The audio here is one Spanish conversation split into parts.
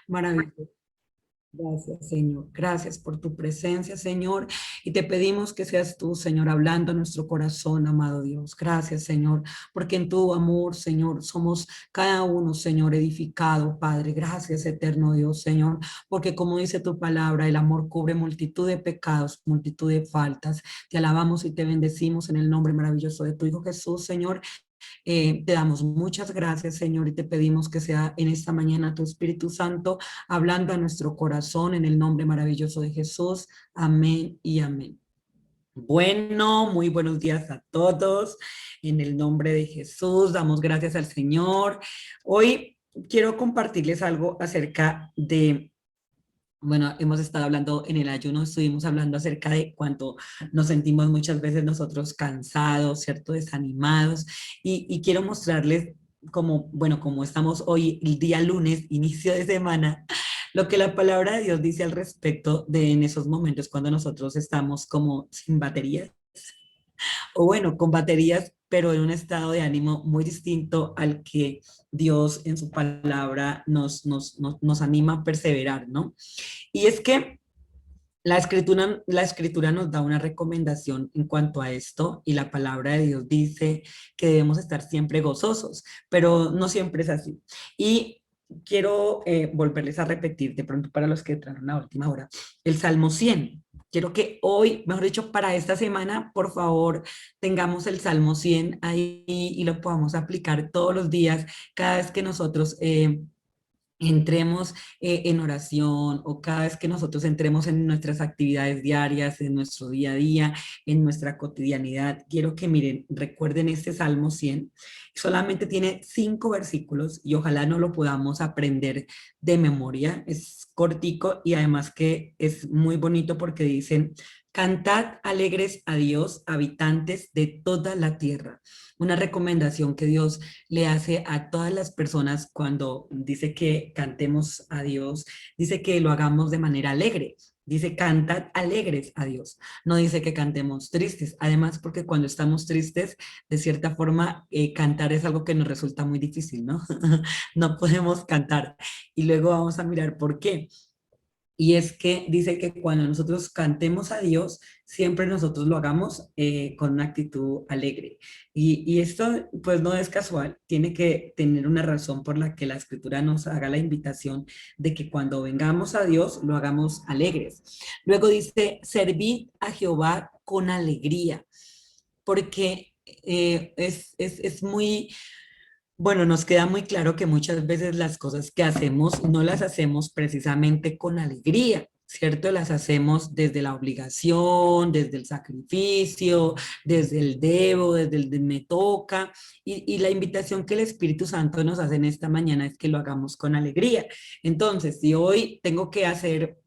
Maravilloso. Gracias, Señor. Gracias por tu presencia, Señor. Y te pedimos que seas tú, Señor, hablando a nuestro corazón, amado Dios. Gracias, Señor, porque en tu amor, Señor, somos cada uno, Señor, edificado, Padre. Gracias, eterno Dios, Señor, porque como dice tu palabra, el amor cubre multitud de pecados, multitud de faltas. Te alabamos y te bendecimos en el nombre maravilloso de tu Hijo Jesús, Señor. Te damos muchas gracias, Señor, y te pedimos que sea en esta mañana tu Espíritu Santo hablando a nuestro corazón en el nombre maravilloso de Jesús. Amén y amén. Bueno, muy buenos días a todos. En el nombre de Jesús, damos gracias al Señor. Hoy quiero compartirles algo acerca de, bueno, hemos estado hablando en el ayuno, estuvimos hablando acerca de cuánto nos sentimos muchas veces nosotros cansados, ¿cierto? Desanimados. Y quiero mostrarles como, bueno, como estamos hoy, el día lunes, inicio de semana, lo que la palabra de Dios dice al respecto de en esos momentos cuando nosotros estamos como sin batería o bueno, con baterías, pero en un estado de ánimo muy distinto al que Dios en su palabra nos anima a perseverar, ¿no? Y es que la escritura nos da una recomendación en cuanto a esto y la palabra de Dios dice que debemos estar siempre gozosos, pero no siempre es así. Y quiero volverles a repetir, de pronto para los que entraron a última hora, el Salmo 100. Quiero que hoy, mejor dicho, para esta semana, por favor, tengamos el Salmo 100 ahí y lo podamos aplicar todos los días, cada vez que nosotros entremos en oración o cada vez que nosotros entremos en nuestras actividades diarias, en nuestro día a día, en nuestra cotidianidad. Quiero que miren, recuerden este Salmo 100. Solamente tiene 5 versículos y ojalá no lo podamos aprender de memoria. Es cortico y además que es muy bonito porque dicen, cantad alegres a Dios, habitantes de toda la tierra. Una recomendación que Dios le hace a todas las personas cuando dice que cantemos a Dios, dice que lo hagamos de manera alegre. Dice, cantad alegres a Dios. No dice que cantemos tristes. Además, porque cuando estamos tristes, de cierta forma, cantar es algo que nos resulta muy difícil, ¿no? No podemos cantar. Y luego vamos a mirar por qué. Y es que dice que cuando nosotros cantemos a Dios, siempre nosotros lo hagamos con una actitud alegre. Y esto pues no es casual, tiene que tener una razón por la que la escritura nos haga la invitación de que cuando vengamos a Dios lo hagamos alegres. Luego dice, servid a Jehová con alegría, porque es muy bueno, nos queda muy claro que muchas veces las cosas que hacemos no las hacemos precisamente con alegría, ¿cierto? Las hacemos desde la obligación, desde el sacrificio, desde el debo, desde el de me toca. Y la invitación que el Espíritu Santo nos hace en esta mañana es que lo hagamos con alegría. Entonces, si hoy tengo que hacer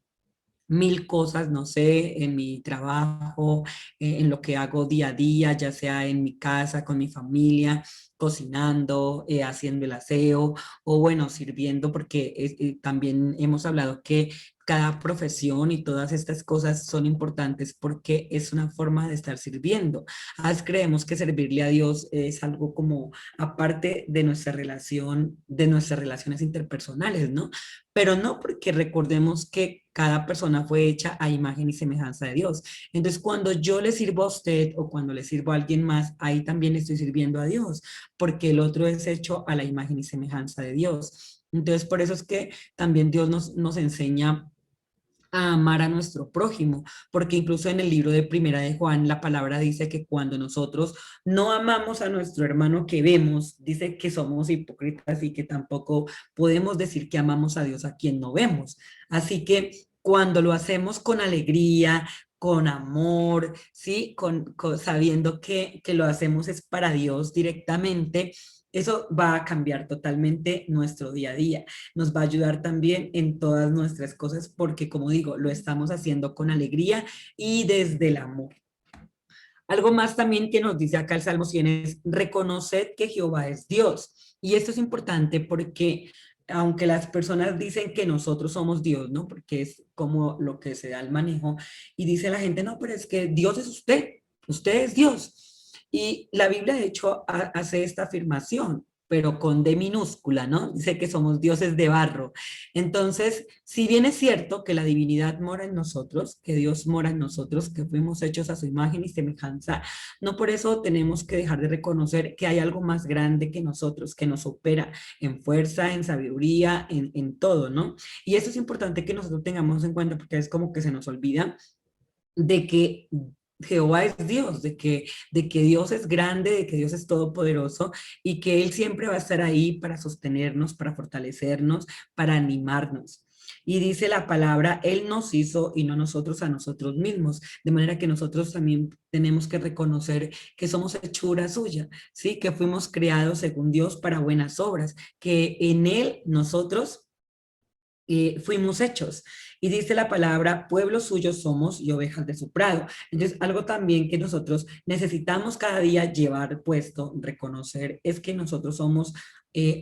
mil cosas, no sé, en mi trabajo, en lo que hago día a día, ya sea en mi casa, con mi familia, cocinando, haciendo el aseo o bueno, sirviendo, porque también hemos hablado que cada profesión y todas estas cosas son importantes porque es una forma de estar sirviendo. A veces creemos que servirle a Dios es algo como aparte de nuestra relación, de nuestras relaciones interpersonales, ¿no? Pero no, porque recordemos que cada persona fue hecha a imagen y semejanza de Dios. Entonces, cuando yo le sirvo a usted o cuando le sirvo a alguien más, ahí también estoy sirviendo a Dios, porque el otro es hecho a la imagen y semejanza de Dios. Entonces, por eso es que también Dios nos enseña a amar a nuestro prójimo, porque incluso en el libro de Primera de Juan la palabra dice que cuando nosotros no amamos a nuestro hermano que vemos, dice que somos hipócritas y que tampoco podemos decir que amamos a Dios a quien no vemos. Así que cuando lo hacemos con alegría, con amor, ¿sí? Sabiendo que lo hacemos es para Dios directamente, eso va a cambiar totalmente nuestro día a día, nos va a ayudar también en todas nuestras cosas porque, como digo, lo estamos haciendo con alegría y desde el amor. Algo más también que nos dice acá el Salmo 100 es, reconoced que Jehová es Dios. Y esto es importante porque aunque las personas dicen que nosotros somos Dios, ¿no? Porque es como lo que se da el manejo, y dice la gente, no, pero es que Dios es usted es Dios. Y la Biblia, de hecho, hace esta afirmación. pero con D minúscula, ¿no? Dice que somos dioses de barro. Entonces, si bien es cierto que la divinidad mora en nosotros, que Dios mora en nosotros, que fuimos hechos a su imagen y semejanza, no por eso tenemos que dejar de reconocer que hay algo más grande que nosotros, que nos supera en fuerza, en sabiduría, en todo, ¿no? Y eso es importante que nosotros tengamos en cuenta porque es como que se nos olvida de que Jehová es Dios, de que Dios es grande, de que Dios es todopoderoso y que Él siempre va a estar ahí para sostenernos, para fortalecernos, para animarnos. Y dice la palabra, Él nos hizo y no nosotros a nosotros mismos, de manera que nosotros también tenemos que reconocer que somos hechura suya, ¿sí? Que fuimos creados según Dios para buenas obras, que en Él nosotros fuimos hechos. Y dice la palabra, pueblo suyo somos y ovejas de su prado. Entonces, algo también que nosotros necesitamos cada día llevar puesto, reconocer, es que nosotros somos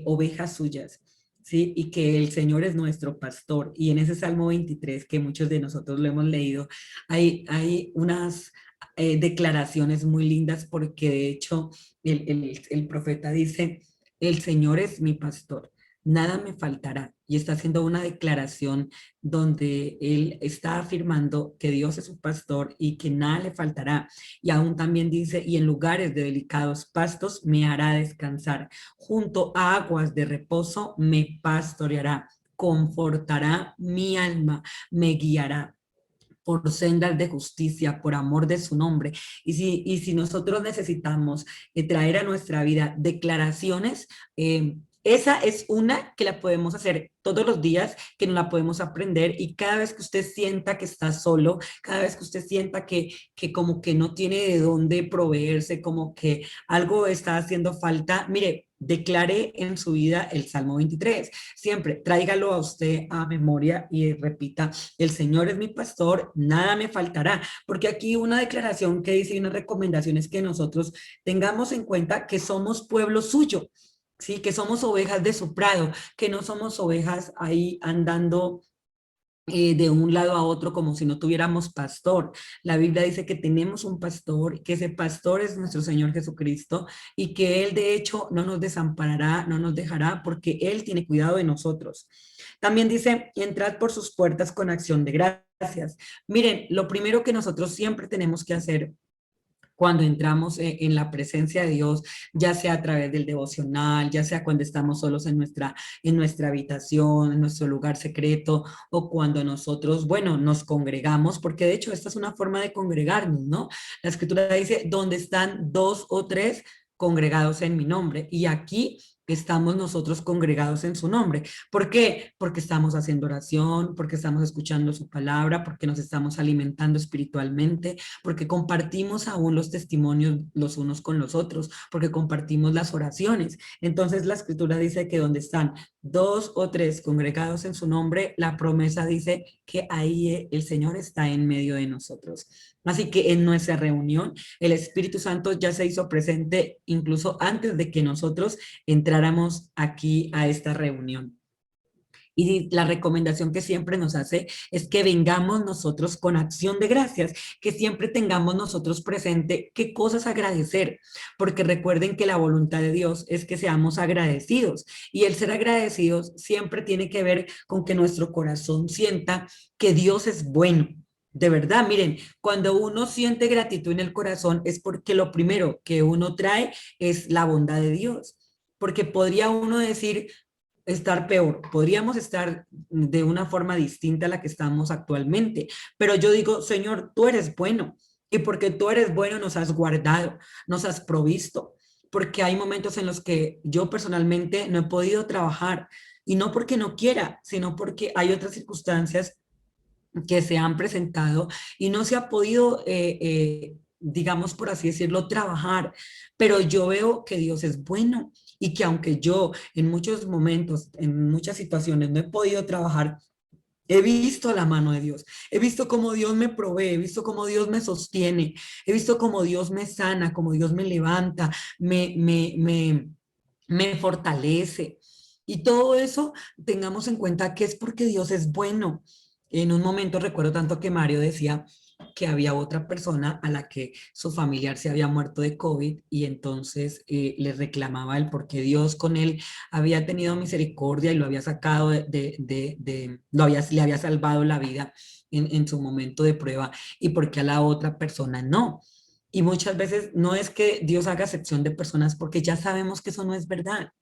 ovejas suyas. ¿Sí? Y que el Señor es nuestro pastor. Y en ese Salmo 23, que muchos de nosotros lo hemos leído, hay unas declaraciones muy lindas porque de hecho el profeta dice, el Señor es mi pastor, nada me faltará. Y está haciendo una declaración donde él está afirmando que Dios es su pastor y que nada le faltará. Y aún también dice, y en lugares de delicados pastos me hará descansar. Junto a aguas de reposo me pastoreará. Confortará mi alma, me guiará por sendas de justicia, por amor de su nombre. Y si nosotros necesitamos traer a nuestra vida declaraciones, esa es una que la podemos hacer todos los días, que no la podemos aprender y cada vez que usted sienta que está solo, cada vez que usted sienta que como que no tiene de dónde proveerse, como que algo está haciendo falta, mire, declare en su vida el Salmo 23. Siempre tráigalo a usted a memoria y repita, el Señor es mi pastor, nada me faltará, porque aquí una declaración que dice y una recomendación es que nosotros tengamos en cuenta que somos pueblo suyo, ¿sí? Que somos ovejas de su prado, que no somos ovejas ahí andando de un lado a otro como si no tuviéramos pastor. La Biblia dice que tenemos un pastor, que ese pastor es nuestro Señor Jesucristo y que Él de hecho no nos desamparará, no nos dejará porque Él tiene cuidado de nosotros. También dice, entrad por sus puertas con acción de gracias. Miren, lo primero que nosotros siempre tenemos que hacer cuando entramos en la presencia de Dios, ya sea a través del devocional, ya sea cuando estamos solos en nuestra habitación, en nuestro lugar secreto, o cuando nosotros, bueno, nos congregamos, porque de hecho esta es una forma de congregarnos, ¿no? La escritura dice, donde están dos o tres congregados en mi nombre, y aquí estamos nosotros congregados en su nombre. ¿Por qué? Porque estamos haciendo oración, porque estamos escuchando su palabra, porque nos estamos alimentando espiritualmente, porque compartimos aún los testimonios los unos con los otros, porque compartimos las oraciones. Entonces la escritura dice que donde están dos o tres congregados en su nombre, la promesa dice que ahí el Señor está en medio de nosotros. Así que en nuestra reunión, el Espíritu Santo ya se hizo presente incluso antes de que nosotros entráramos aquí a esta reunión. Y la recomendación que siempre nos hace es que vengamos nosotros con acción de gracias, que siempre tengamos nosotros presente qué cosas agradecer, porque recuerden que la voluntad de Dios es que seamos agradecidos y el ser agradecidos siempre tiene que ver con que nuestro corazón sienta que Dios es bueno. De verdad, miren, cuando uno siente gratitud en el corazón es porque lo primero que uno trae es la bondad de Dios, porque podría uno decir, estar peor, podríamos estar de una forma distinta a la que estamos actualmente, pero yo digo, Señor, tú eres bueno y porque tú eres bueno nos has guardado, nos has provisto, porque hay momentos en los que yo personalmente no he podido trabajar y no porque no quiera, sino porque hay otras circunstancias que se han presentado y no se ha podido, digamos por así decirlo, trabajar, pero yo veo que Dios es bueno y que aunque yo en muchos momentos, en muchas situaciones no he podido trabajar, he visto la mano de Dios, he visto cómo Dios me provee, he visto cómo Dios me sostiene, he visto cómo Dios me sana, cómo Dios me levanta, me fortalece. Y todo eso tengamos en cuenta que es porque Dios es bueno. En un momento recuerdo tanto que Mario decía, que había otra persona a la que su familiar se había muerto de COVID y entonces le reclamaba el por qué Dios con él había tenido misericordia y lo había sacado le había salvado la vida en su momento de prueba y por qué a la otra persona no. Y muchas veces no es que Dios haga excepción de personas porque ya sabemos que eso no es verdad,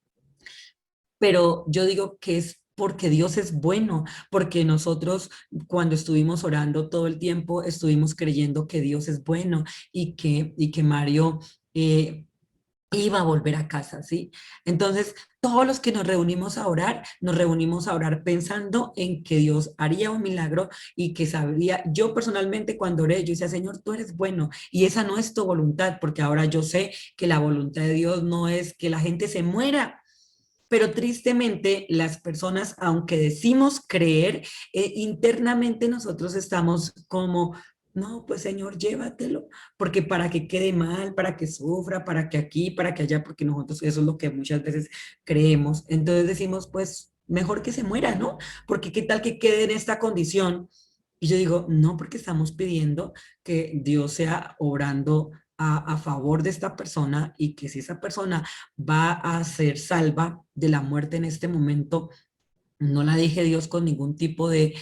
pero yo digo que es porque Dios es bueno, porque nosotros cuando estuvimos orando todo el tiempo estuvimos creyendo que Dios es bueno y que Mario eh, iba a volver a casa, ¿sí? Entonces, todos los que nos reunimos a orar pensando en que Dios haría un milagro y que sabría, yo personalmente cuando oré, yo decía, Señor, tú eres bueno y esa no es tu voluntad, porque ahora yo sé que la voluntad de Dios no es que la gente se muera, pero tristemente las personas, aunque decimos creer, internamente nosotros estamos como, no, pues Señor, llévatelo, porque para que quede mal, para que sufra, para que aquí, para que allá, porque nosotros eso es lo que muchas veces creemos. Entonces decimos, pues mejor que se muera, ¿no? Porque qué tal que quede en esta condición. Y yo digo, no, porque estamos pidiendo que Dios sea obrando a favor de esta persona y que si esa persona va a ser salva de la muerte en este momento, no la deje Dios con ningún tipo de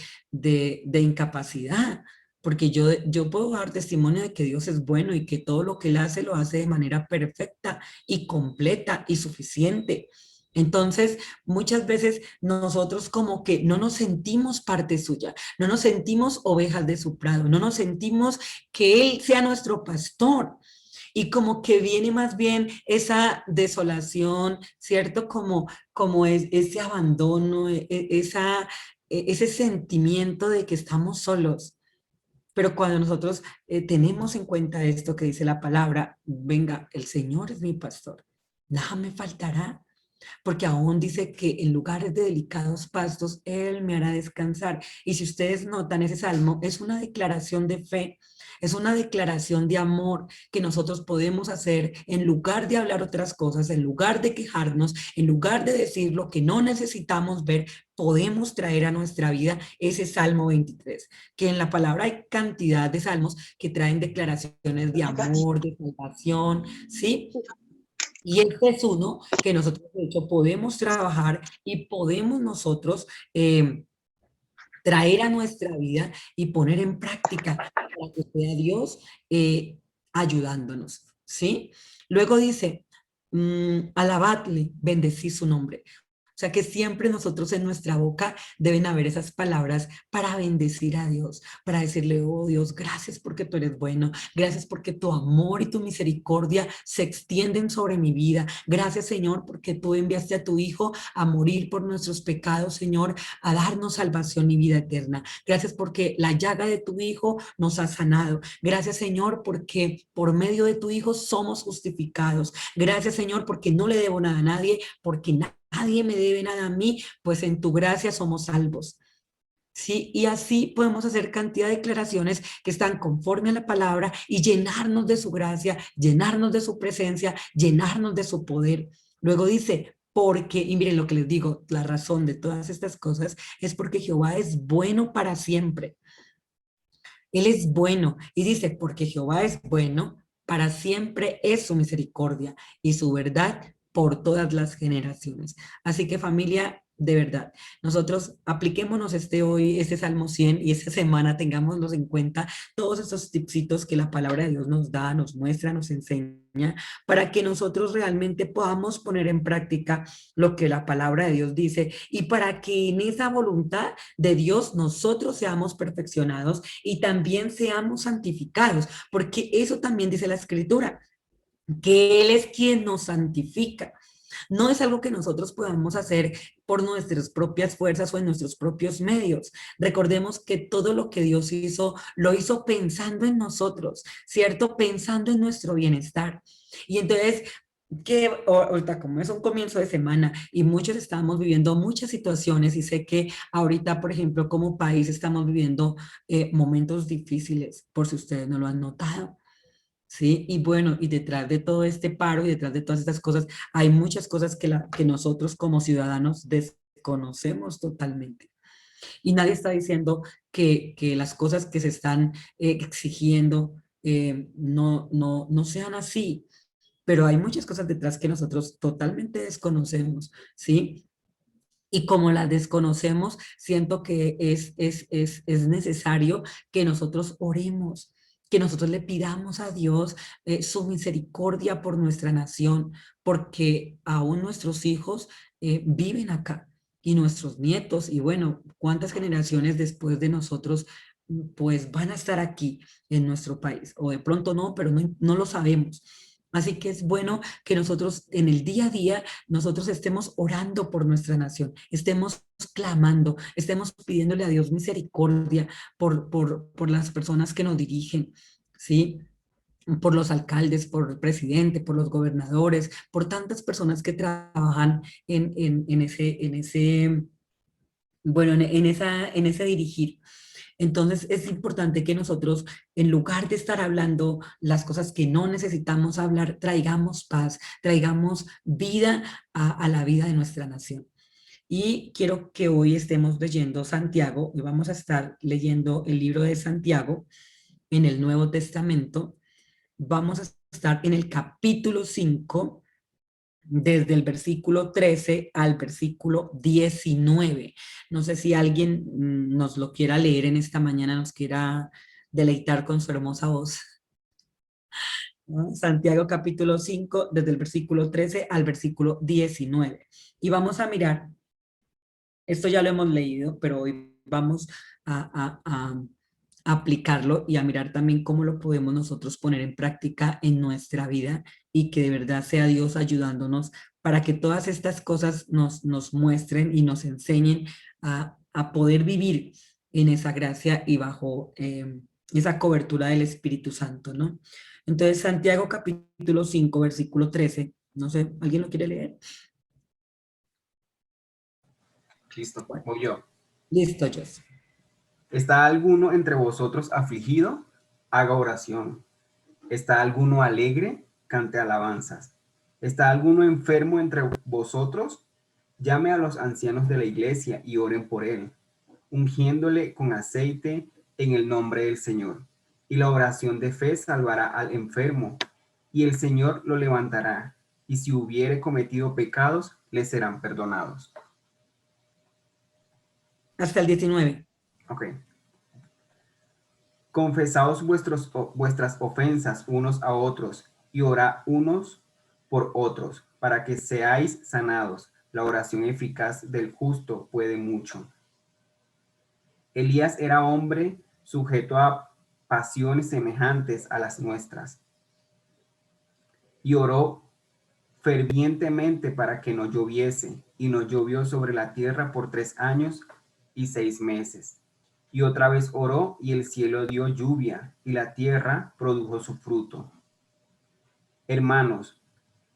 incapacidad, porque yo puedo dar testimonio de que Dios es bueno y que todo lo que Él hace lo hace de manera perfecta y completa y suficiente. Entonces, muchas veces nosotros como que no nos sentimos parte suya, no nos sentimos ovejas de su prado, no nos sentimos que Él sea nuestro pastor. Y como que viene más bien esa desolación, ¿cierto? Como es ese abandono, ese sentimiento de que estamos solos. Pero cuando nosotros tenemos en cuenta esto que dice la palabra, venga, el Señor es mi pastor, nada me faltará, porque aún dice que en lugares de delicados pastos Él me hará descansar. Y si ustedes notan ese salmo, es una declaración de fe, es una declaración de amor que nosotros podemos hacer en lugar de hablar otras cosas, en lugar de quejarnos, en lugar de decir lo que no necesitamos ver, podemos traer a nuestra vida ese Salmo 23, que en la palabra hay cantidad de salmos que traen declaraciones de amor, de salvación, ¿sí? Y este es uno que nosotros, de hecho, podemos trabajar y podemos nosotros traer a nuestra vida y poner en práctica para que sea Dios ayudándonos, ¿sí? Luego dice, alabadle, bendecí su nombre. O sea que siempre nosotros en nuestra boca deben haber esas palabras para bendecir a Dios, para decirle, oh Dios, gracias porque tú eres bueno, gracias porque tu amor y tu misericordia se extienden sobre mi vida. Gracias, Señor, porque tú enviaste a tu Hijo a morir por nuestros pecados, Señor, a darnos salvación y vida eterna. Gracias porque la llaga de tu Hijo nos ha sanado. Gracias, Señor, porque por medio de tu Hijo somos justificados. Gracias, Señor, porque no le debo nada a nadie, porque nadie me debe nada a mí, pues en tu gracia somos salvos. Sí, y así podemos hacer cantidad de declaraciones que están conforme a la palabra y llenarnos de su gracia, llenarnos de su presencia, llenarnos de su poder. Luego dice, porque, y miren lo que les digo, la razón de todas estas cosas es porque Jehová es bueno para siempre. Él es bueno y dice, porque Jehová es bueno, para siempre es su misericordia y su verdad por todas las generaciones. Así que familia, de verdad, nosotros apliquémonos este Salmo 100 y esta semana tengámoslos en cuenta todos estos tipsitos que la palabra de Dios nos da, nos muestra, nos enseña, para que nosotros realmente podamos poner en práctica lo que la palabra de Dios dice y para que en esa voluntad de Dios nosotros seamos perfeccionados y también seamos santificados, porque eso también dice la Escritura, que Él es quien nos santifica. No es algo que nosotros podamos hacer por nuestras propias fuerzas o en nuestros propios medios. Recordemos que todo lo que Dios hizo, lo hizo pensando en nosotros, ¿cierto? Pensando en nuestro bienestar. Y entonces, que ahorita como es un comienzo de semana y muchos estamos viviendo muchas situaciones y sé que ahorita, por ejemplo, como país estamos viviendo momentos difíciles, por si ustedes no lo han notado. Sí, y bueno, y detrás de todo este paro y detrás de todas estas cosas, hay muchas cosas que nosotros como ciudadanos desconocemos totalmente. Y nadie está diciendo que las cosas que se están exigiendo no sean así, pero hay muchas cosas detrás que nosotros totalmente desconocemos, ¿sí? Y como las desconocemos, siento que es necesario que nosotros oremos, que nosotros le pidamos a Dios su misericordia por nuestra nación, porque aún nuestros hijos viven acá y nuestros nietos, y bueno, cuántas generaciones después de nosotros pues van a estar aquí en nuestro país, o de pronto no, pero no lo sabemos. Así que es bueno que nosotros en el día a día nosotros estemos orando por nuestra nación, estemos clamando, estemos pidiéndole a Dios misericordia por las personas que nos dirigen, ¿sí? Por los alcaldes, por el presidente, por los gobernadores, por tantas personas que trabajan bueno, en ese dirigir. Entonces es importante que nosotros, en lugar de estar hablando las cosas que no necesitamos hablar, traigamos paz, traigamos vida a la vida de nuestra nación. Y quiero que hoy estemos leyendo Santiago, y vamos a estar leyendo el libro de Santiago en el Nuevo Testamento. Vamos a estar en el capítulo 5 desde el versículo 13 al versículo 19. No sé si alguien nos lo quiera leer en esta mañana, nos quiera deleitar con su hermosa voz, ¿no? Santiago capítulo 5 desde el versículo 13 al versículo 19. Y vamos a mirar, esto ya lo hemos leído, pero hoy vamos a aplicarlo y a mirar también cómo lo podemos nosotros poner en práctica en nuestra vida y que de verdad sea Dios ayudándonos para que todas estas cosas nos muestren y nos enseñen a poder vivir en esa gracia y bajo esa cobertura del Espíritu Santo, ¿no? Entonces, Santiago capítulo 5, versículo 13, no sé, ¿alguien lo quiere leer? Listo, Bueno, voy yo. listo, José. ¿Está alguno entre vosotros afligido? Haga oración. ¿Está alguno alegre? Cante alabanzas. ¿Está alguno enfermo entre vosotros? Llame a los ancianos de la iglesia y oren por él, ungiéndole con aceite en el nombre del Señor. Y la oración de fe salvará al enfermo, y el Señor lo levantará. Y si hubiere cometido pecados, le serán perdonados. Hasta el 19. Ok. Confesaos vuestras ofensas unos a otros y orad unos por otros para que seáis sanados. La oración eficaz del justo puede mucho. Elías era hombre sujeto a pasiones semejantes a las nuestras y oró fervientemente para que no lloviese, y no llovió sobre la tierra por 3 años y 6 meses. Y otra vez oró, y el cielo dio lluvia, y la tierra produjo su fruto. Hermanos,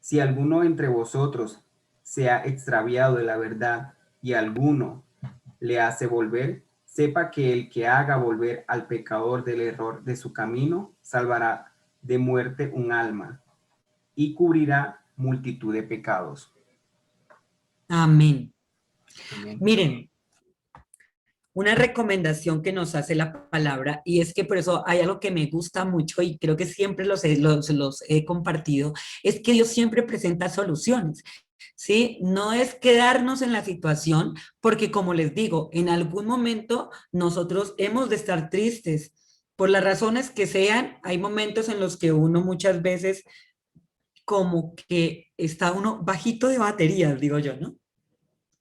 si alguno entre vosotros se ha extraviado de la verdad y alguno le hace volver, sepa que el que haga volver al pecador del error de su camino, salvará de muerte un alma y cubrirá multitud de pecados. Amén. Amén. Miren, una recomendación que nos hace la palabra, y es que por eso hay algo que me gusta mucho y creo que siempre los he compartido, es que Dios siempre presenta soluciones, ¿sí? No es quedarnos en la situación, porque como les digo, en algún momento nosotros hemos de estar tristes, por las razones que sean. Hay momentos en los que uno muchas veces como que está uno bajito de baterías, digo yo, ¿no?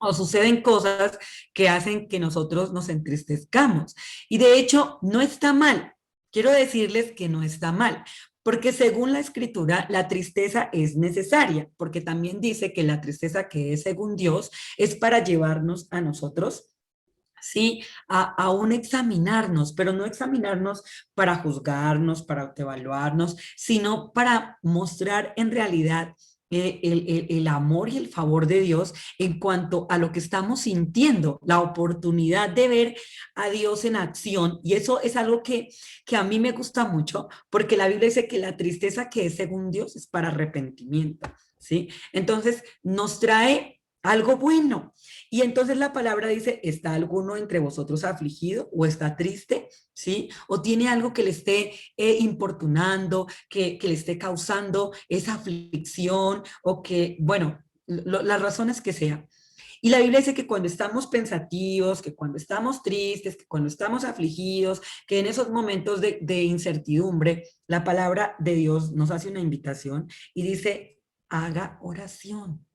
O suceden cosas que hacen que nosotros nos entristezcamos. Y de hecho, no está mal. Quiero decirles que no está mal, porque según la escritura, la tristeza es necesaria, porque también dice que la tristeza que es según Dios es para llevarnos a nosotros, sí, a un examinarnos, pero no examinarnos para juzgarnos, para autoevaluarnos, sino para mostrar en realidad el amor y el favor de Dios en cuanto a lo que estamos sintiendo, la oportunidad de ver a Dios en acción. Y eso es algo que a mí me gusta mucho, porque la Biblia dice que la tristeza que es según Dios es para arrepentimiento, ¿sí? Entonces nos trae algo bueno. Y entonces la palabra dice, ¿está alguno entre vosotros afligido o está triste? ¿Sí? O tiene algo que le esté importunando, que le esté causando esa aflicción o que, bueno, las razones que sean. Y la Biblia dice que cuando estamos pensativos, que cuando estamos tristes, que cuando estamos afligidos, que en esos momentos de incertidumbre, la palabra de Dios nos hace una invitación y dice, haga oración.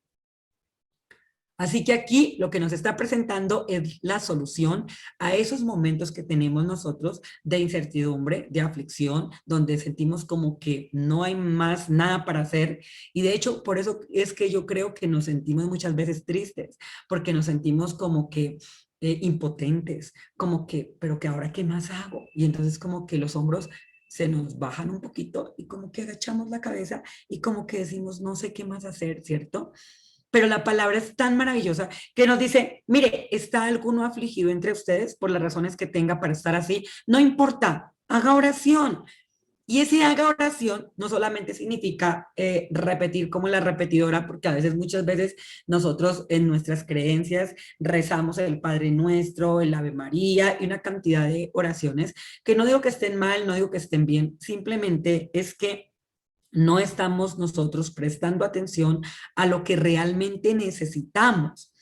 Así que aquí lo que nos está presentando es la solución a esos momentos que tenemos nosotros de incertidumbre, de aflicción, donde sentimos como que no hay más nada para hacer. Y de hecho, por eso es que yo creo que nos sentimos muchas veces tristes, porque nos sentimos como que impotentes, como que, pero que ahora qué más hago. Y entonces como que los hombros se nos bajan un poquito y como que agachamos la cabeza y como que decimos, no sé qué más hacer, ¿cierto? Pero la palabra es tan maravillosa que nos dice, mire, ¿está alguno afligido entre ustedes por las razones que tenga para estar así? No importa, haga oración. Y ese haga oración no solamente significa repetir como la repetidora, porque a veces, muchas veces nosotros en nuestras creencias rezamos el Padre Nuestro, el Ave María y una cantidad de oraciones que no digo que estén mal, no digo que estén bien, simplemente es que no estamos nosotros prestando atención a lo que realmente necesitamos.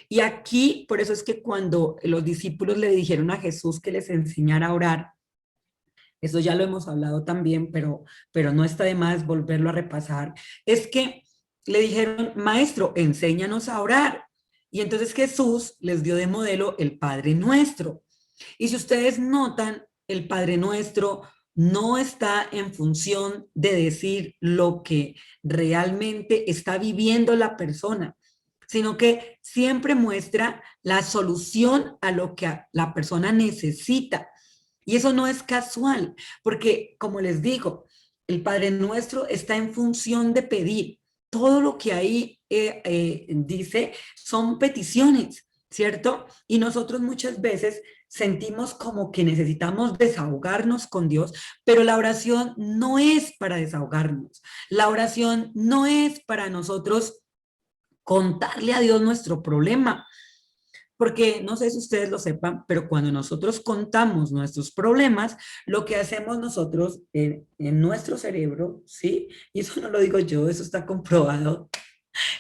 Y aquí, por eso es que cuando los discípulos le dijeron a Jesús que les enseñara a orar, eso ya lo hemos hablado también, pero no está de más volverlo a repasar, es que le dijeron, maestro, enséñanos a orar. Y entonces Jesús les dio de modelo el Padre Nuestro. Y si ustedes notan, el Padre Nuestro no está en función de decir lo que realmente está viviendo la persona, sino que siempre muestra la solución a lo que la persona necesita. Y eso no es casual, porque como les digo, el Padre Nuestro está en función de pedir. Todo lo que ahí dice son peticiones, ¿cierto? Y nosotros muchas veces sentimos como que necesitamos desahogarnos con Dios, pero la oración no es para desahogarnos. La oración no es para nosotros contarle a Dios nuestro problema. Porque no sé si ustedes lo sepan, pero cuando nosotros contamos nuestros problemas, lo que hacemos nosotros en nuestro cerebro, ¿sí? Y eso no lo digo yo, eso está comprobado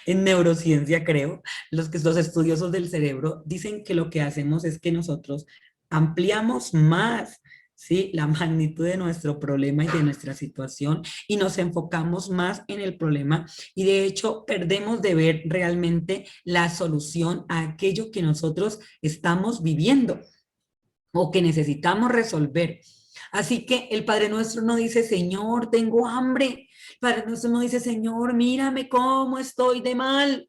en neurociencia, creo. Los estudiosos del cerebro dicen que lo que hacemos es que nosotros ampliamos más, ¿sí? La magnitud de nuestro problema y de nuestra situación y nos enfocamos más en el problema y de hecho perdemos de ver realmente la solución a aquello que nosotros estamos viviendo o que necesitamos resolver. Así que el Padre Nuestro no dice, Señor, tengo hambre. El Padre Nuestro no dice, Señor, mírame cómo estoy de mal.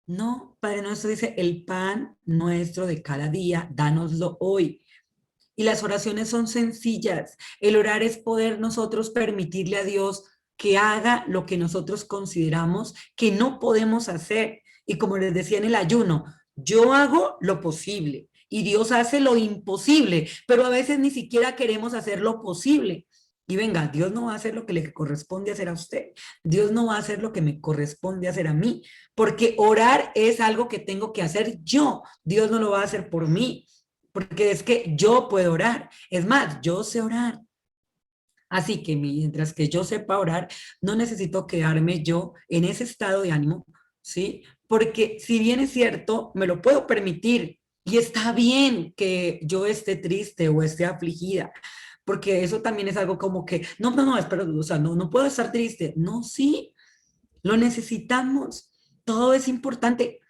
No, Padre Nuestro dice, el pan nuestro de cada día, dánoslo hoy. Y las oraciones son sencillas. El orar es poder nosotros permitirle a Dios que haga lo que nosotros consideramos que no podemos hacer. Y como les decía en el ayuno, yo hago lo posible y Dios hace lo imposible, pero a veces ni siquiera queremos hacer lo posible. Y venga, Dios no va a hacer lo que le corresponde hacer a usted. Dios no va a hacer lo que me corresponde hacer a mí, porque orar es algo que tengo que hacer yo. Dios no lo va a hacer por mí, porque es que yo puedo orar. Es más, yo sé orar. Así que mientras que yo sepa orar, no necesito quedarme yo en ese estado de ánimo, ¿sí? Porque si bien es cierto, me lo puedo permitir y está bien que yo esté triste o esté afligida, porque eso también es algo como que, no, espera, o sea, no puedo estar triste. No, sí, lo necesitamos. Todo es importante.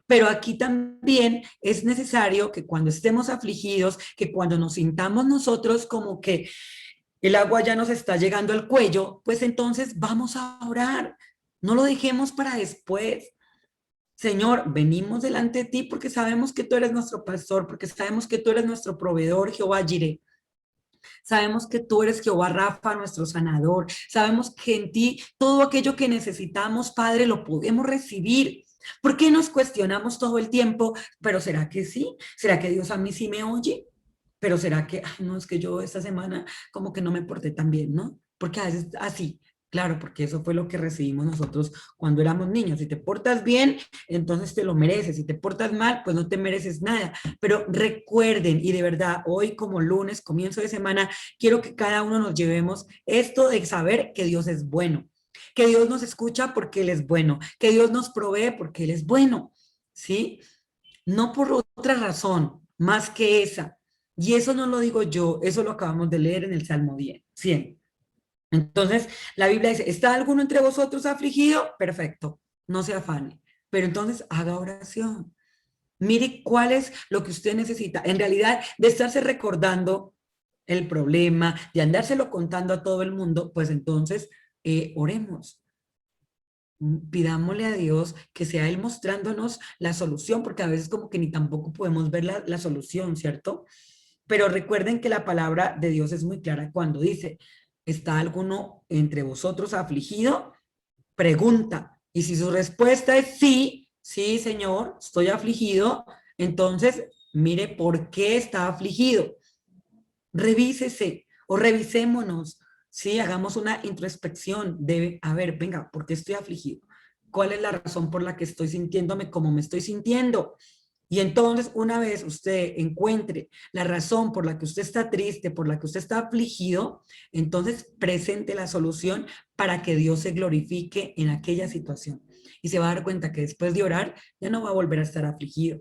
Pero aquí también es necesario que cuando estemos afligidos, que cuando nos sintamos nosotros como que el agua ya nos está llegando al cuello, pues entonces vamos a orar. No lo dejemos para después. Señor, venimos delante de ti porque sabemos que tú eres nuestro pastor, porque sabemos que tú eres nuestro proveedor, Jehová Jireh. Sabemos que tú eres Jehová Rafa, nuestro sanador. Sabemos que en ti todo aquello que necesitamos, Padre, lo podemos recibir. ¿Por qué nos cuestionamos todo el tiempo? ¿Pero será que sí? ¿Será que Dios a mí sí me oye? ¿Pero será que, ay, no, es que yo esta semana como que no me porté tan bien, ¿no? Porque a veces así, Claro, porque eso fue lo que recibimos nosotros cuando éramos niños. Si te portas bien, entonces te lo mereces. Si te portas mal, pues no te mereces nada. Pero recuerden, y de verdad, hoy como lunes, comienzo de semana, quiero que cada uno nos llevemos esto de saber que Dios es bueno, que Dios nos escucha porque Él es bueno, que Dios nos provee porque Él es bueno, ¿sí? No por otra razón, más que esa. Y eso no lo digo yo, eso lo acabamos de leer en el Salmo 10, 100. Entonces, la Biblia dice, ¿está alguno entre vosotros afligido? Perfecto, no se afane. Pero entonces haga oración. Mire cuál es lo que usted necesita. En realidad, de estarse recordando el problema, de andárselo contando a todo el mundo, pues entonces oremos. Pidámosle a Dios que sea Él mostrándonos la solución, porque a veces como que ni tampoco podemos ver la solución, ¿cierto? Pero recuerden que la palabra de Dios es muy clara cuando dice, ¿está alguno entre vosotros afligido? Pregunta. Y si su respuesta es sí, sí, Señor, estoy afligido, entonces mire por qué está afligido. Revísese o revisémonos, ¿sí? Hagamos una introspección de, a ver, venga, ¿por qué estoy afligido? ¿Cuál es la razón por la que estoy sintiéndome como me estoy sintiendo? Y entonces, una vez usted encuentre la razón por la que usted está triste, por la que usted está afligido, entonces presente la solución para que Dios se glorifique en aquella situación. Y se va a dar cuenta que después de orar, ya no va a volver a estar afligido,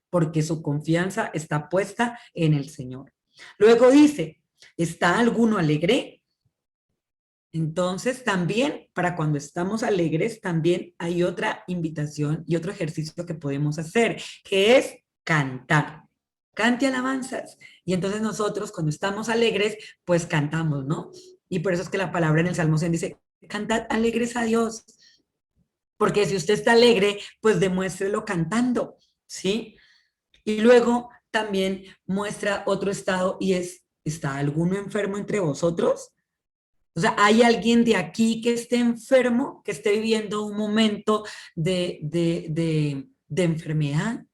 porque su confianza está puesta en el Señor. Luego dice, ¿está alguno alegre? Entonces, también para cuando estamos alegres, también hay otra invitación y otro ejercicio que podemos hacer, que es cantar. Cante alabanzas. Y entonces nosotros cuando estamos alegres, pues cantamos, ¿no? Y por eso es que la palabra en el Salmo 100 dice, cantad alegres a Dios. Porque si usted está alegre, pues demuéstrelo cantando, ¿sí? Y luego también muestra otro estado y es, ¿está alguno enfermo entre vosotros? O sea, ¿hay alguien de aquí que esté enfermo, que esté viviendo un momento de enfermedad?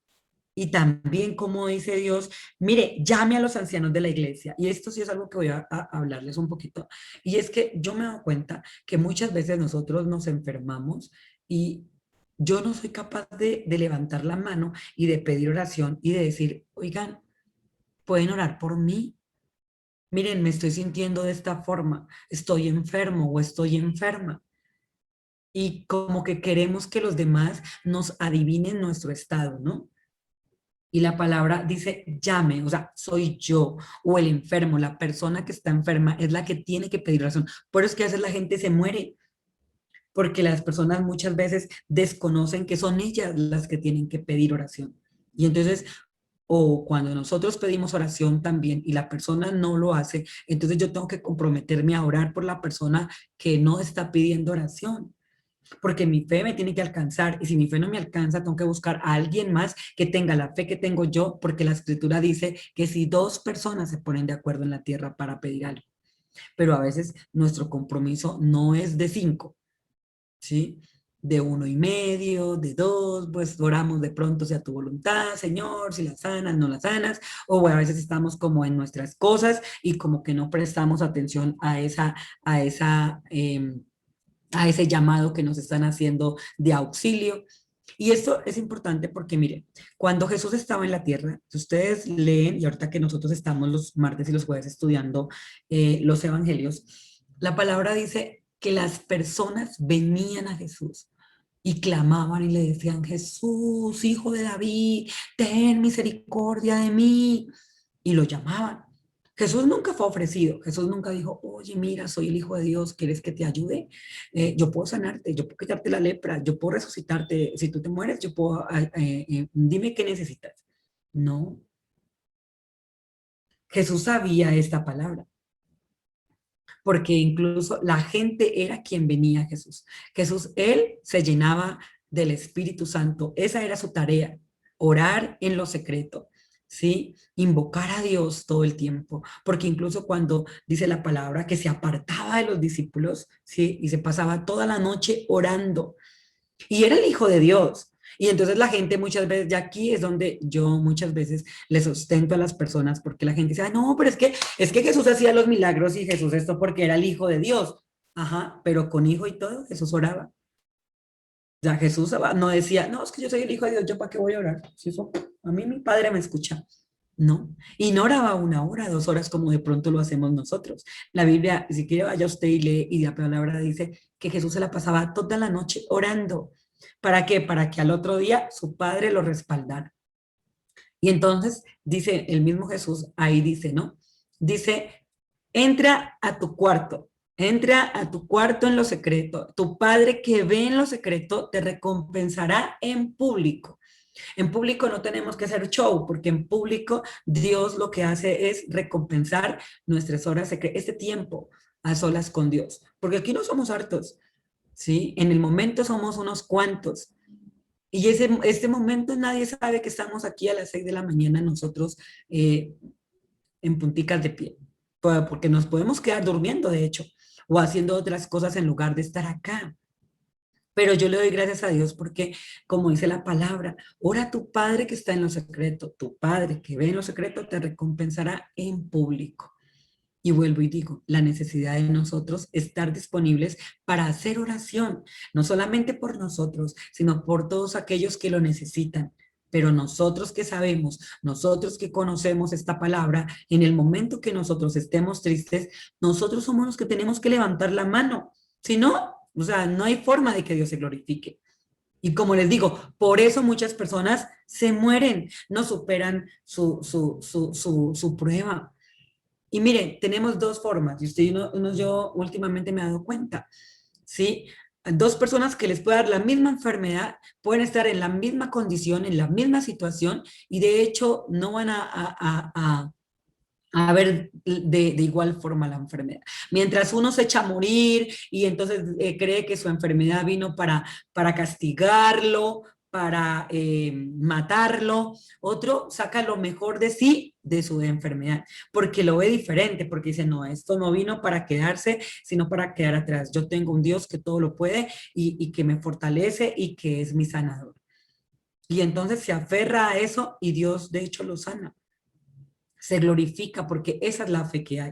Y también, como dice Dios, mire, llame a los ancianos de la iglesia. Y esto sí es algo que voy a hablarles un poquito. Y es que yo me he dado cuenta que muchas veces nosotros nos enfermamos y yo no soy capaz de levantar la mano y de pedir oración y de decir, oigan, ¿pueden orar por mí? Miren, me estoy sintiendo de esta forma, estoy enfermo o estoy enferma. Y como que queremos que los demás nos adivinen nuestro estado, ¿no? Y la palabra dice llame, o sea, soy yo o el enfermo, la persona que está enferma es la que tiene que pedir oración. Por eso es que a veces la gente se muere, porque las personas muchas veces desconocen que son ellas las que tienen que pedir oración. Y entonces, o cuando nosotros pedimos oración también y la persona no lo hace, entonces yo tengo que comprometerme a orar por la persona que no está pidiendo oración, porque mi fe me tiene que alcanzar y si mi fe no me alcanza, tengo que buscar a alguien más que tenga la fe que tengo yo, porque la escritura dice que si dos personas se ponen de acuerdo en la tierra para pedir algo, pero a veces nuestro compromiso no es de 5, ¿sí? De 1,5, de 2, pues oramos de pronto sea tu voluntad, Señor, si la sanas, no la sanas, o a veces estamos como en nuestras cosas y como que no prestamos atención a ese llamado que nos están haciendo de auxilio. Y esto es importante porque, mire, cuando Jesús estaba en la tierra, si ustedes leen, y ahorita que nosotros estamos los martes y los jueves estudiando los evangelios, la palabra dice que las personas venían a Jesús y clamaban y le decían, Jesús, hijo de David, ten misericordia de mí. Y lo llamaban. Jesús nunca fue ofrecido. Jesús nunca dijo, oye, mira, soy el Hijo de Dios, ¿quieres que te ayude? Yo puedo sanarte, yo puedo quitarte la lepra, yo puedo resucitarte. Si tú te mueres, yo puedo, dime qué necesitas. No, Jesús sabía esta palabra, porque incluso la gente era quien venía a Jesús. Jesús, él se llenaba del Espíritu Santo. Esa era su tarea, orar en lo secreto, ¿sí? Invocar a Dios todo el tiempo, porque incluso cuando dice la palabra que se apartaba de los discípulos, ¿sí? Y se pasaba toda la noche orando. Y era el Hijo de Dios. Y entonces la gente muchas veces, ya aquí es donde yo muchas veces le sustento a las personas, porque la gente dice, ah, no, pero es que Jesús hacía los milagros y Jesús esto porque era el Hijo de Dios. Ajá, pero con hijo y todo, Jesús oraba. O sea, Jesús no decía, no, es que yo soy el hijo de Dios, ¿yo para qué voy a orar? Si eso, a mí mi padre me escucha. No, y no oraba 1 hora, 2 horas como de pronto lo hacemos nosotros. La Biblia, si quiere vaya usted y lee, y la palabra dice que Jesús se la pasaba toda la noche orando. ¿Para qué? Para que al otro día su padre lo respaldara. Y entonces dice el mismo Jesús, ahí dice, ¿no? Dice, entra a tu cuarto, entra a tu cuarto en lo secreto. Tu padre que ve en lo secreto te recompensará en público. En público no tenemos que hacer show, porque en público Dios lo que hace es recompensar nuestras horas secretas, este tiempo a solas con Dios, porque aquí no somos hartos, ¿sí? En el momento somos unos cuantos. Y este momento nadie sabe que estamos aquí a las 6 de la mañana nosotros eh, en punticas de pie, porque nos podemos quedar durmiendo, de hecho, o haciendo otras cosas en lugar de estar acá. Pero yo le doy gracias a Dios porque, como dice la palabra, ora a tu Padre que está en lo secreto. Tu Padre que ve en lo secreto te recompensará en público. Y vuelvo y digo, la necesidad de nosotros estar disponibles para hacer oración, no solamente por nosotros, sino por todos aquellos que lo necesitan. Pero nosotros que sabemos, nosotros que conocemos esta palabra, en el momento que nosotros estemos tristes, nosotros somos los que tenemos que levantar la mano. Si no, o sea, no hay forma de que Dios se glorifique. Y como les digo, por eso muchas personas se mueren, no superan su prueba. Y miren, tenemos dos formas, y usted yo últimamente me he dado cuenta, ¿sí? Dos personas que les puede dar la misma enfermedad, pueden estar en la misma condición, en la misma situación, y de hecho no van a ver de igual forma la enfermedad. Mientras uno se echa a morir y entonces cree que su enfermedad vino para castigarlo, para matarlo, otro saca lo mejor de sí, de su enfermedad, porque lo ve diferente, porque dice, no, esto no vino para quedarse, sino para quedar atrás. Yo tengo un Dios que todo lo puede y que me fortalece y que es mi sanador. Y entonces se aferra a eso y Dios de hecho lo sana, se glorifica porque esa es la fe que hay.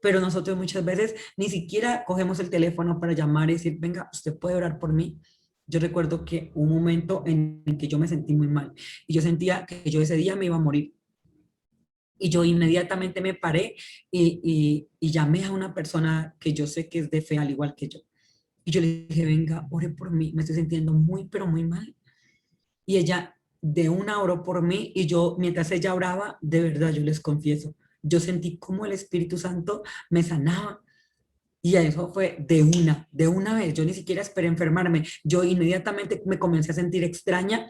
Pero nosotros muchas veces ni siquiera cogemos el teléfono para llamar y decir, venga, usted puede orar por mí. Yo recuerdo que un momento en el que yo me sentí muy mal y yo sentía que yo ese día me iba a morir. Y yo inmediatamente me paré y llamé a una persona que yo sé que es de fe al igual que yo. Y yo le dije, venga, ore por mí, me estoy sintiendo muy, pero muy mal. Y ella de una oró por mí y yo, mientras ella oraba, de verdad, yo les confieso, yo sentí como el Espíritu Santo me sanaba. Y eso fue de una vez. Yo ni siquiera esperé enfermarme. Yo inmediatamente me comencé a sentir extraña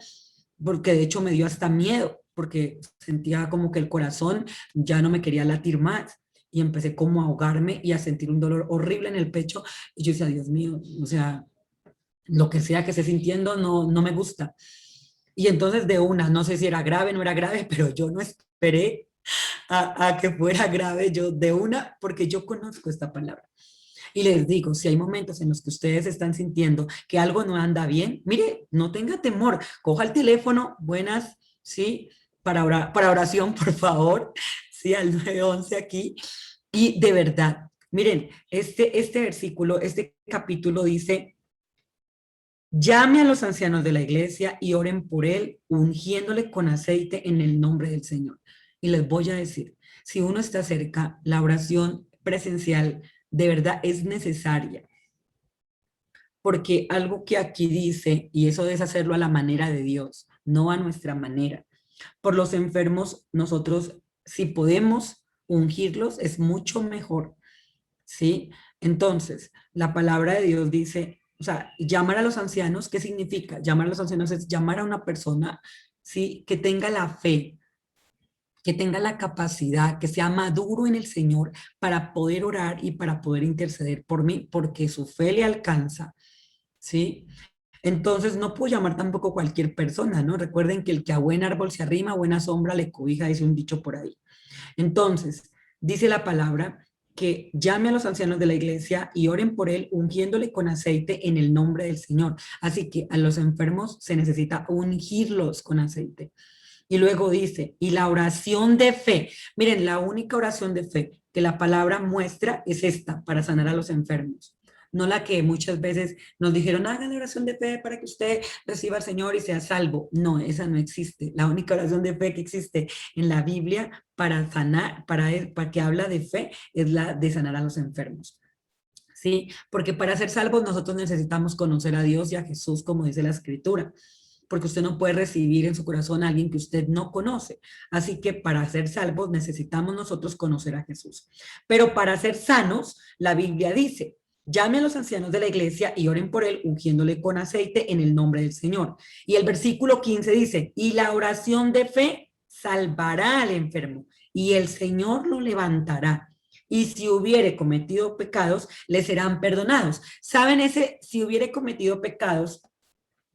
porque de hecho me dio hasta miedo, porque sentía como que el corazón ya no me quería latir más. Y empecé como a ahogarme y a sentir un dolor horrible en el pecho. Y yo decía, Dios mío, o sea, lo que sea que esté sintiendo no me gusta. Y entonces de una, no sé si era grave, no era grave, pero yo no esperé a que fuera grave, yo de una, porque yo conozco esta palabra. Y les digo, si hay momentos en los que ustedes están sintiendo que algo no anda bien, mire, no tenga temor, coja el teléfono, buenas, sí, para oración, por favor, sí, al 911 aquí. Y de verdad, miren, este versículo, este capítulo dice, llame a los ancianos de la iglesia y oren por él, ungiéndole con aceite en el nombre del Señor. Y les voy a decir, si uno está cerca, la oración presencial de verdad es necesaria, porque algo que aquí dice, y eso es hacerlo a la manera de Dios, no a nuestra manera. Por los enfermos, nosotros, si podemos ungirlos, es mucho mejor, ¿sí? Entonces, la palabra de Dios dice, o sea, llamar a los ancianos, ¿qué significa? Llamar a los ancianos es llamar a una persona, ¿sí? Que tenga la fe, que tenga la capacidad, que sea maduro en el Señor para poder orar y para poder interceder por mí, porque su fe le alcanza, ¿sí? Entonces no puedo llamar tampoco cualquier persona, ¿no? Recuerden que el que a buen árbol se arrima, a buena sombra le cobija, dice un dicho por ahí. Entonces, dice la palabra que llame a los ancianos de la iglesia y oren por él, ungiéndole con aceite en el nombre del Señor. Así que a los enfermos se necesita ungirlos con aceite. Y luego dice, y la oración de fe. Miren, la única oración de fe que la palabra muestra es esta, para sanar a los enfermos. no la que muchas veces nos dijeron, hagan la oración de fe para que usted reciba al Señor y sea salvo. No, esa no existe. La única oración de fe que existe en la Biblia para sanar, para que habla de fe, es la de sanar a los enfermos. ¿Sí? Porque para ser salvos nosotros necesitamos conocer a Dios y a Jesús, como dice la Escritura, porque usted no puede recibir en su corazón a alguien que usted no conoce. Así que para ser salvos necesitamos nosotros conocer a Jesús. Pero para ser sanos, la Biblia dice, llame a los ancianos de la iglesia y oren por él, ungiéndole con aceite en el nombre del Señor. Y el versículo 15 dice, y la oración de fe salvará al enfermo, y el Señor lo levantará. Y si hubiere cometido pecados, le serán perdonados. ¿Saben ese si hubiere cometido pecados?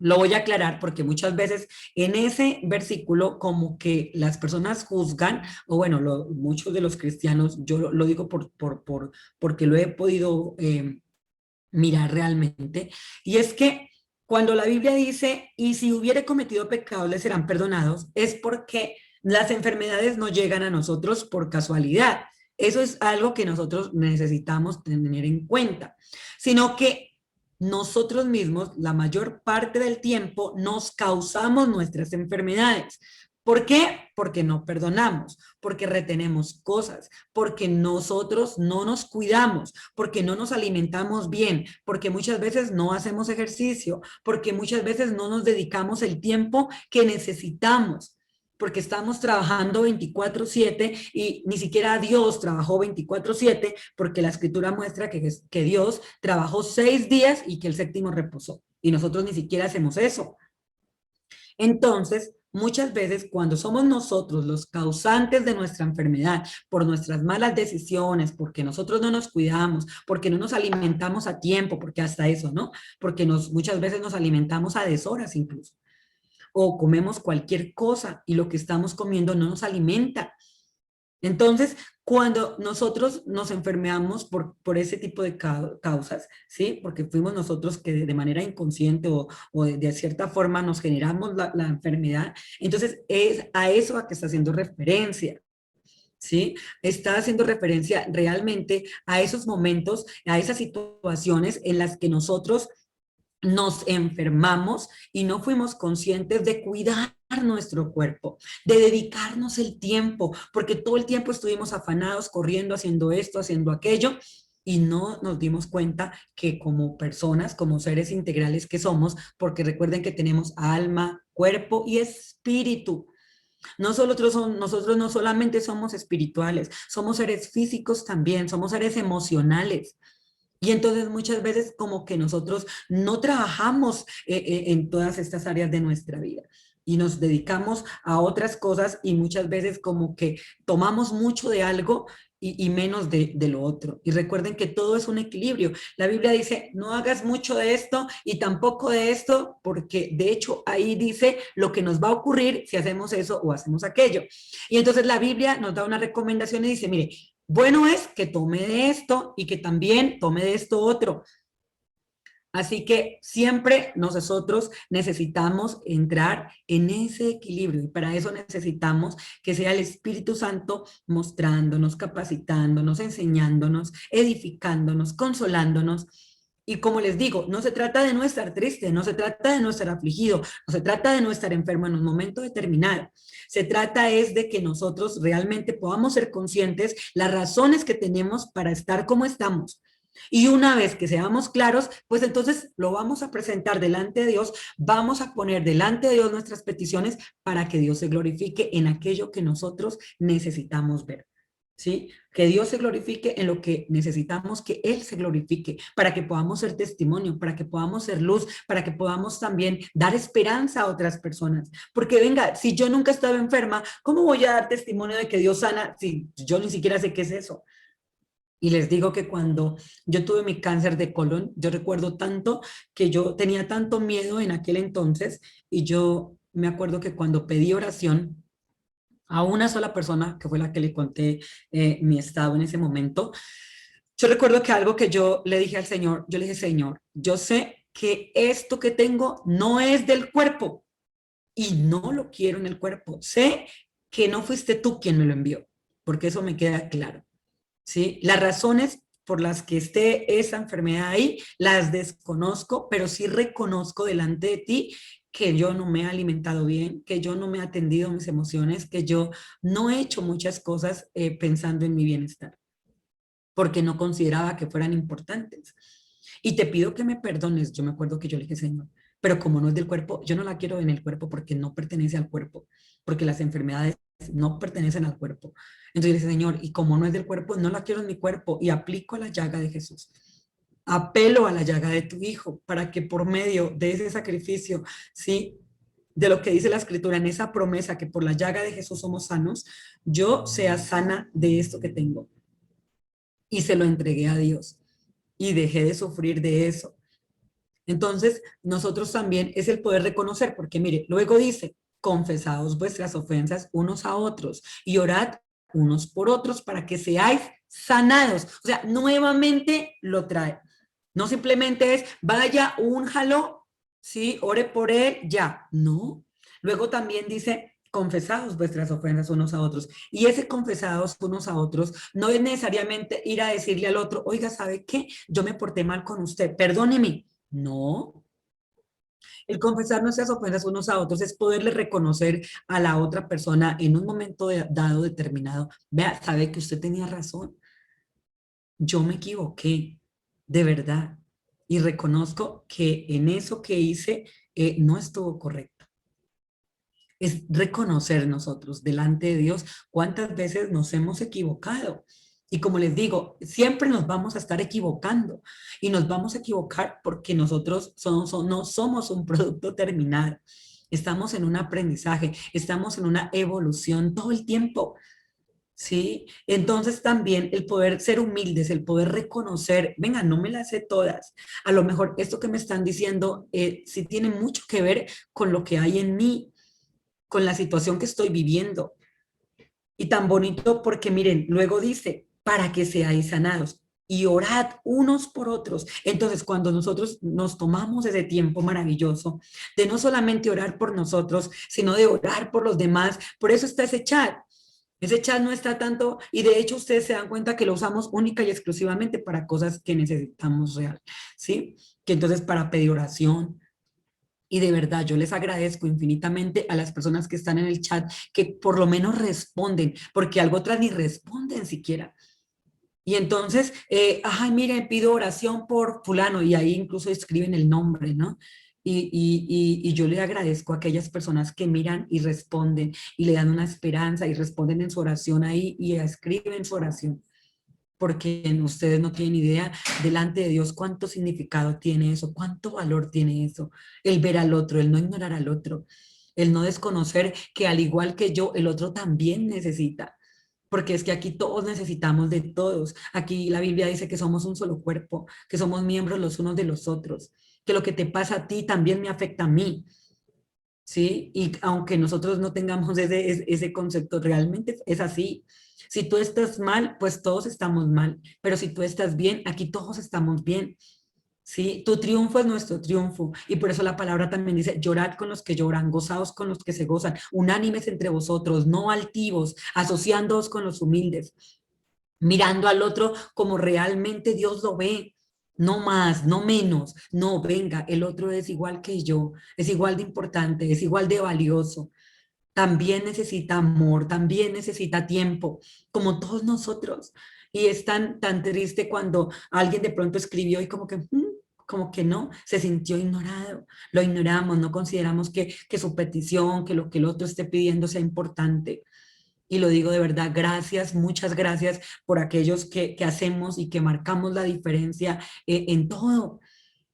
Lo voy a aclarar porque muchas veces en ese versículo como que las personas juzgan, o bueno, muchos de los cristianos, yo lo digo porque lo he podido mirar realmente, y es que cuando la Biblia dice, y si hubiere cometido pecados le serán perdonados, es porque las enfermedades no llegan a nosotros por casualidad. Eso es algo que nosotros necesitamos tener en cuenta, sino que nosotros mismos, la mayor parte del tiempo, nos causamos nuestras enfermedades. ¿Por qué? Porque no perdonamos, porque retenemos cosas, porque nosotros no nos cuidamos, porque no nos alimentamos bien, porque muchas veces no hacemos ejercicio, porque muchas veces no nos dedicamos el tiempo que necesitamos, porque estamos trabajando 24/7 y ni siquiera Dios trabajó 24/7, porque la escritura muestra que Dios trabajó 6 días y que el séptimo reposó. Y nosotros ni siquiera hacemos eso. Entonces, muchas veces cuando somos nosotros los causantes de nuestra enfermedad, por nuestras malas decisiones, porque nosotros no nos cuidamos, porque no nos alimentamos a tiempo, porque hasta eso, ¿no? Porque muchas veces nos alimentamos a deshoras incluso, o comemos cualquier cosa y lo que estamos comiendo no nos alimenta. Entonces, cuando nosotros nos enfermamos por ese tipo de causas, ¿sí? Porque fuimos nosotros que de manera inconsciente o de cierta forma nos generamos la enfermedad, entonces es a eso a que está haciendo referencia. ¿Sí? Está haciendo referencia realmente a esos momentos, a esas situaciones en las que nosotros nos enfermamos y no fuimos conscientes de cuidar nuestro cuerpo, de dedicarnos el tiempo, porque todo el tiempo estuvimos afanados, corriendo, haciendo esto, haciendo aquello, y no nos dimos cuenta que como personas, como seres integrales que somos, porque recuerden que tenemos alma, cuerpo y espíritu. Nosotros no solamente somos espirituales, somos seres físicos también, somos seres emocionales. Y entonces muchas veces como que nosotros no trabajamos en todas estas áreas de nuestra vida y nos dedicamos a otras cosas y muchas veces como que tomamos mucho de algo y menos de lo otro. Y recuerden que todo es un equilibrio. La Biblia dice, no hagas mucho de esto y tampoco de esto, porque de hecho ahí dice lo que nos va a ocurrir si hacemos eso o hacemos aquello. Y entonces la Biblia nos da una recomendación y dice, mire, bueno es que tome de esto y que también tome de esto otro. Así que siempre nosotros necesitamos entrar en ese equilibrio y para eso necesitamos que sea el Espíritu Santo mostrándonos, capacitándonos, enseñándonos, edificándonos, consolándonos. Y como les digo, no se trata de no estar triste, no se trata de no estar afligido, no se trata de no estar enfermo en un momento determinado. Se trata es de que nosotros realmente podamos ser conscientes las razones que tenemos para estar como estamos. Y una vez que seamos claros, pues entonces lo vamos a presentar delante de Dios, vamos a poner delante de Dios nuestras peticiones para que Dios se glorifique en aquello que nosotros necesitamos ver. ¿Sí? Que Dios se glorifique en lo que necesitamos que Él se glorifique, para que podamos ser testimonio, para que podamos ser luz, para que podamos también dar esperanza a otras personas. Porque venga, si yo nunca he estado enferma, ¿cómo voy a dar testimonio de que Dios sana si yo ni siquiera sé qué es eso? Y les digo que cuando yo tuve mi cáncer de colon, yo recuerdo tanto que yo tenía tanto miedo en aquel entonces y yo me acuerdo que cuando pedí oración a una sola persona, que fue la que le conté mi estado en ese momento, yo recuerdo que algo que yo le dije al Señor, yo le dije, Señor, yo sé que esto que tengo no es del cuerpo y no lo quiero en el cuerpo. Sé que no fuiste tú quien me lo envió, porque eso me queda claro. ¿Sí? Las razones por las que esté esa enfermedad ahí, las desconozco, pero sí reconozco delante de ti que yo no me he alimentado bien, que yo no me he atendido mis emociones, que yo no he hecho muchas cosas pensando en mi bienestar, porque no consideraba que fueran importantes. Y te pido que me perdones. Yo me acuerdo que yo le dije, Señor, pero como no es del cuerpo, yo no la quiero en el cuerpo porque no pertenece al cuerpo, porque las enfermedades no pertenecen al cuerpo. Entonces yo le dije, Señor, y como no es del cuerpo, no la quiero en mi cuerpo y aplico a la llaga de Jesús. Apelo a la llaga de tu Hijo para que por medio de ese sacrificio, ¿sí? De lo que dice la Escritura, en esa promesa que por la llaga de Jesús somos sanos, yo sea sana de esto que tengo. Y se lo entregué a Dios y dejé de sufrir de eso. Entonces, nosotros también es el poder reconocer, porque mire, luego dice, confesaos vuestras ofensas unos a otros y orad unos por otros para que seáis sanados. O sea, nuevamente lo trae. No simplemente es, vaya, únjalo, sí, ore por él, ya. No. Luego también dice, confesaos vuestras ofensas unos a otros. Y ese confesados unos a otros no es necesariamente ir a decirle al otro, oiga, ¿sabe qué? Yo me porté mal con usted, perdóneme. No, el confesar nuestras ofensas unos a otros es poderle reconocer a la otra persona en un momento dado determinado. Vea, sabe que usted tenía razón. Yo me equivoqué, de verdad. Y reconozco que en eso que hice no estuvo correcto. Es reconocer nosotros delante de Dios cuántas veces nos hemos equivocado. Y como les digo, siempre nos vamos a estar equivocando y nos vamos a equivocar porque nosotros no somos un producto terminado. Estamos en un aprendizaje, estamos en una evolución todo el tiempo. ¿Sí? Entonces también el poder ser humildes, el poder reconocer, venga, no me las sé todas. A lo mejor esto que me están diciendo sí tiene mucho que ver con lo que hay en mí, con la situación que estoy viviendo. Y tan bonito porque miren, luego dice, para que seáis sanados y orad unos por otros. Entonces, cuando nosotros nos tomamos ese tiempo maravilloso de no solamente orar por nosotros, sino de orar por los demás, por eso está ese chat. Ese chat no está tanto, y de hecho ustedes se dan cuenta que lo usamos única y exclusivamente para cosas que necesitamos real, ¿sí? Que entonces para pedir oración, y de verdad, yo les agradezco infinitamente a las personas que están en el chat, que por lo menos responden, porque algo otras ni responden siquiera. Y entonces, ay, miren, pido oración por fulano, y ahí incluso escriben el nombre, ¿no? Y yo le agradezco a aquellas personas que miran y responden, y le dan una esperanza, y responden en su oración ahí, y escriben su oración porque ustedes no tienen idea delante de Dios cuánto significado tiene eso, cuánto valor tiene eso, el ver al otro, el no ignorar al otro, el no desconocer que al igual que yo, el otro también necesita, porque es que aquí todos necesitamos de todos. Aquí la Biblia dice que somos un solo cuerpo, que somos miembros los unos de los otros, que lo que te pasa a ti también me afecta a mí. ¿Sí? Y aunque nosotros no tengamos ese concepto, realmente es así. Si tú estás mal, pues todos estamos mal, pero si tú estás bien, aquí todos estamos bien. ¿Sí? Tu triunfo es nuestro triunfo y por eso la palabra también dice, llorad con los que lloran, gozaos con los que se gozan, unánimes entre vosotros, no altivos, asociándoos con los humildes, mirando al otro como realmente Dios lo ve, no más, no menos, no, venga, el otro es igual que yo, es igual de importante, es igual de valioso, también necesita amor, también necesita tiempo, como todos nosotros. Y es tan triste cuando alguien de pronto escribió y como que no, se sintió ignorado, lo ignoramos, no consideramos que su petición, que lo que el otro esté pidiendo sea importante. Y lo digo de verdad, gracias, muchas gracias por aquellos que hacemos y que marcamos la diferencia en todo,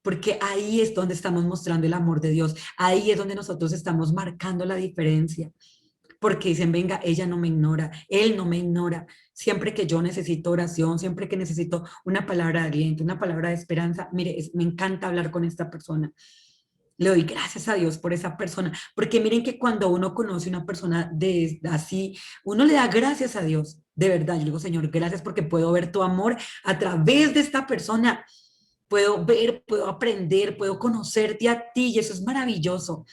porque ahí es donde estamos mostrando el amor de Dios, ahí es donde nosotros estamos marcando la diferencia, porque dicen, venga, ella no me ignora, él no me ignora, siempre que yo necesito oración, siempre que necesito una palabra de aliento, una palabra de esperanza, mire, me encanta hablar con esta persona. Le doy gracias a Dios por esa persona, porque miren que cuando uno conoce una persona de así, uno le da gracias a Dios, de verdad. Yo digo, Señor, gracias porque puedo ver tu amor a través de esta persona. Puedo ver, puedo aprender, puedo conocerte a ti y eso es maravilloso.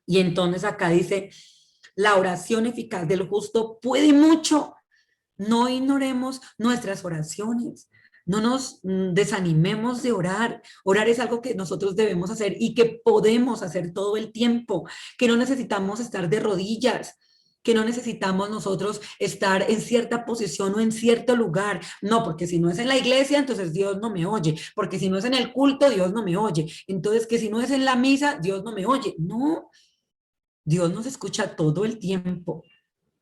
Y entonces acá dice, la oración eficaz del justo puede mucho. No ignoremos nuestras oraciones. No nos desanimemos de orar. Orar es algo que nosotros debemos hacer y que podemos hacer todo el tiempo, que no necesitamos estar de rodillas, que no necesitamos nosotros estar en cierta posición o en cierto lugar. No, porque si no es en la iglesia, entonces Dios no me oye. Porque si no es en el culto, Dios no me oye. Entonces, que si no es en la misa, Dios no me oye. No, Dios nos escucha todo el tiempo.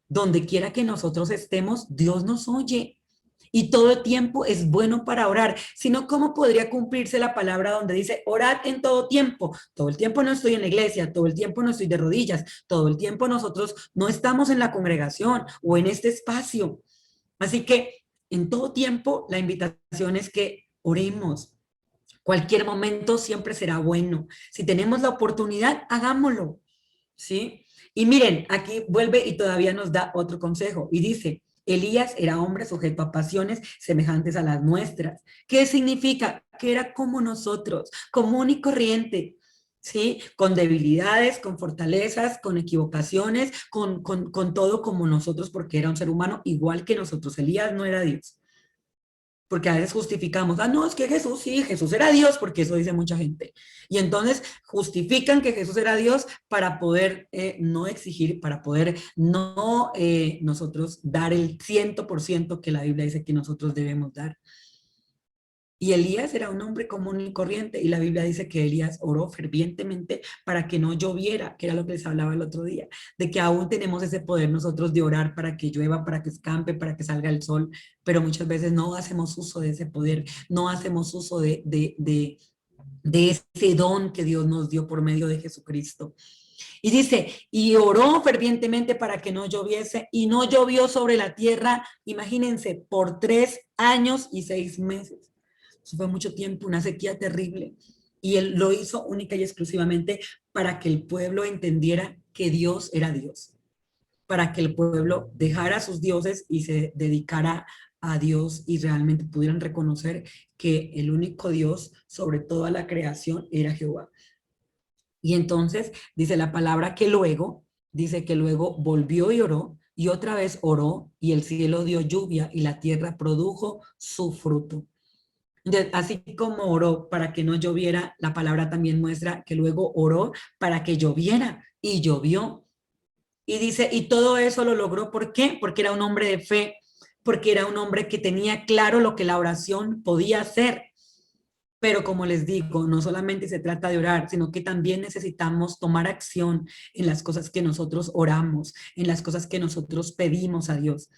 Donde quiera que nosotros estemos, Dios nos oye. Y todo el tiempo es bueno para orar. Si no, ¿cómo podría cumplirse la palabra donde dice, orad en todo tiempo? Todo el tiempo no estoy en la iglesia, todo el tiempo no estoy de rodillas, todo el tiempo nosotros no estamos en la congregación o en este espacio. Así que en todo tiempo la invitación es que oremos. Cualquier momento siempre será bueno. Si tenemos la oportunidad, hagámoslo. ¿Sí? Y miren, aquí vuelve y todavía nos da otro consejo y dice, Elías era hombre sujeto a pasiones semejantes a las nuestras. ¿Qué significa? Que era como nosotros, común y corriente, ¿sí? Con debilidades, con fortalezas, con equivocaciones, con todo como nosotros, porque era un ser humano igual que nosotros. Elías no era Dios. Porque a veces justificamos, no, es que Jesús, sí, Jesús era Dios, porque eso dice mucha gente. Y entonces justifican que Jesús era Dios para poder no exigir, para poder no nosotros dar el 100% que la Biblia dice que nosotros debemos dar. Y Elías era un hombre común y corriente, y la Biblia dice que Elías oró fervientemente para que no lloviera, que era lo que les hablaba el otro día, de que aún tenemos ese poder nosotros de orar para que llueva, para que escampe, para que salga el sol, pero muchas veces no hacemos uso de ese poder, no hacemos uso de ese don que Dios nos dio por medio de Jesucristo. Y dice, y oró fervientemente para que no lloviese, y no llovió sobre la tierra, imagínense, por 3 años y 6 meses. Eso fue mucho tiempo, una sequía terrible. Y él lo hizo única y exclusivamente para que el pueblo entendiera que Dios era Dios, para que el pueblo dejara a sus dioses y se dedicara a Dios y realmente pudieran reconocer que el único Dios sobre toda la creación era Jehová. Y entonces dice la palabra que luego, dice que luego volvió y oró, y otra vez oró, y el cielo dio lluvia, y la tierra produjo su fruto. Así como oró para que no lloviera, la palabra también muestra que luego oró para que lloviera y llovió. Y dice, y todo eso lo logró, ¿por qué? Porque era un hombre de fe, porque era un hombre que tenía claro lo que la oración podía hacer. Pero como les digo, no solamente se trata de orar, sino que también necesitamos tomar acción en las cosas que nosotros oramos, en las cosas que nosotros pedimos a Dios.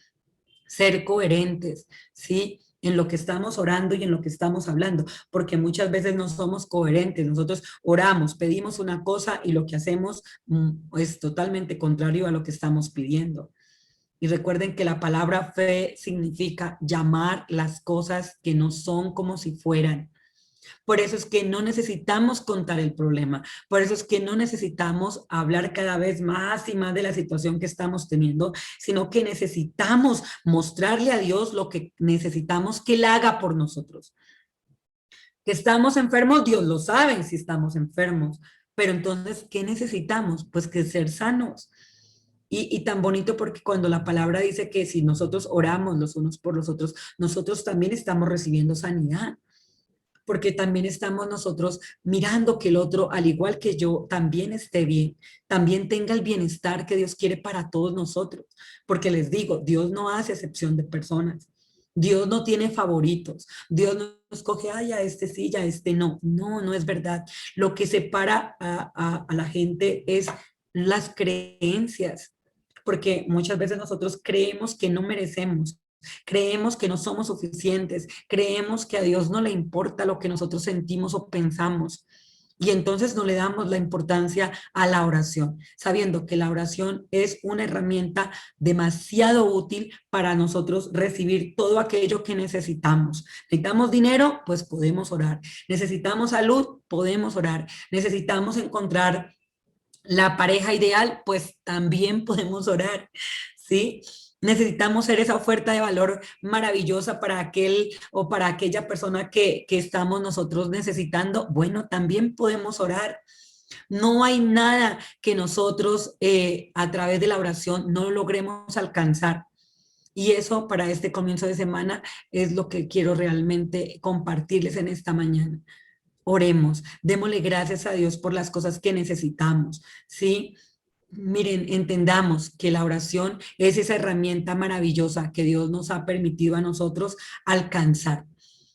Ser coherentes, ¿sí? En lo que estamos orando y en lo que estamos hablando, porque muchas veces no somos coherentes. Nosotros oramos, pedimos una cosa y lo que hacemos es totalmente contrario a lo que estamos pidiendo. Y recuerden que la palabra fe significa llamar las cosas que no son como si fueran. Por eso es que no necesitamos contar el problema, por eso es que no necesitamos hablar cada vez más y más de la situación que estamos teniendo, sino que necesitamos mostrarle a Dios lo que necesitamos que Él haga por nosotros. Que estamos enfermos, Dios lo sabe si estamos enfermos, pero entonces, ¿qué necesitamos? Pues que ser sanos. Y tan bonito porque cuando la palabra dice que si nosotros oramos los unos por los otros, nosotros también estamos recibiendo sanidad, porque también estamos nosotros mirando que el otro, al igual que yo, también esté bien, también tenga el bienestar que Dios quiere para todos nosotros, porque les digo, Dios no hace excepción de personas, Dios no tiene favoritos, Dios no escoge, ay, a este sí, a este no, no es verdad. Lo que separa a la gente es las creencias, porque muchas veces nosotros creemos que no merecemos, creemos que no somos suficientes, creemos que a Dios no le importa lo que nosotros sentimos o pensamos. Y entonces no le damos la importancia a la oración, sabiendo que la oración es una herramienta demasiado útil para nosotros recibir todo aquello que necesitamos. Necesitamos dinero, pues podemos orar. Necesitamos salud, podemos orar. Necesitamos encontrar la pareja ideal, pues también podemos orar, ¿sí? Necesitamos ser esa oferta de valor maravillosa para aquel o para aquella persona que estamos nosotros necesitando. Bueno, también podemos orar. No hay nada que nosotros a través de la oración no logremos alcanzar. Y eso para este comienzo de semana es lo que quiero realmente compartirles en esta mañana. Oremos, démosle gracias a Dios por las cosas que necesitamos, ¿sí? Miren, entendamos que la oración es esa herramienta maravillosa que Dios nos ha permitido a nosotros alcanzar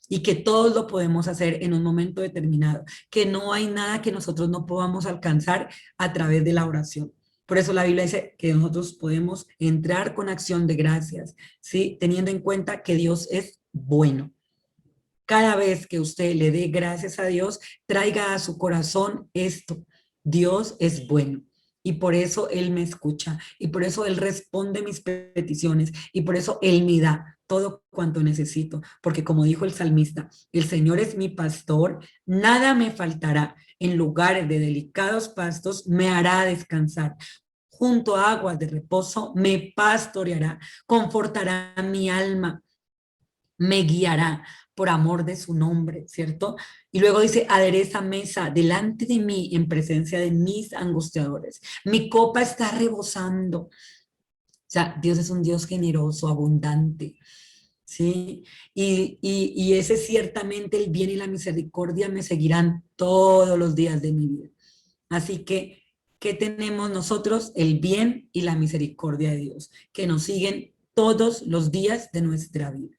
y que todos lo podemos hacer en un momento determinado, que no hay nada que nosotros no podamos alcanzar a través de la oración. Por eso la Biblia dice que nosotros podemos entrar con acción de gracias, ¿sí? Teniendo en cuenta que Dios es bueno. Cada vez que usted le dé gracias a Dios, traiga a su corazón esto: Dios es bueno. Y por eso Él me escucha, y por eso Él responde mis peticiones, y por eso Él me da todo cuanto necesito. Porque como dijo el salmista, el Señor es mi pastor, nada me faltará. En lugares de delicados pastos me hará descansar. Junto a aguas de reposo me pastoreará, confortará mi alma, me guiará por amor de su nombre, ¿cierto? Y luego dice, adereza mesa delante de mí en presencia de mis angustiadores. Mi copa está rebosando. O sea, Dios es un Dios generoso, abundante, ¿sí? Y ese ciertamente el bien y la misericordia me seguirán todos los días de mi vida. Así que, ¿qué tenemos nosotros? El bien y la misericordia de Dios, que nos siguen todos los días de nuestra vida.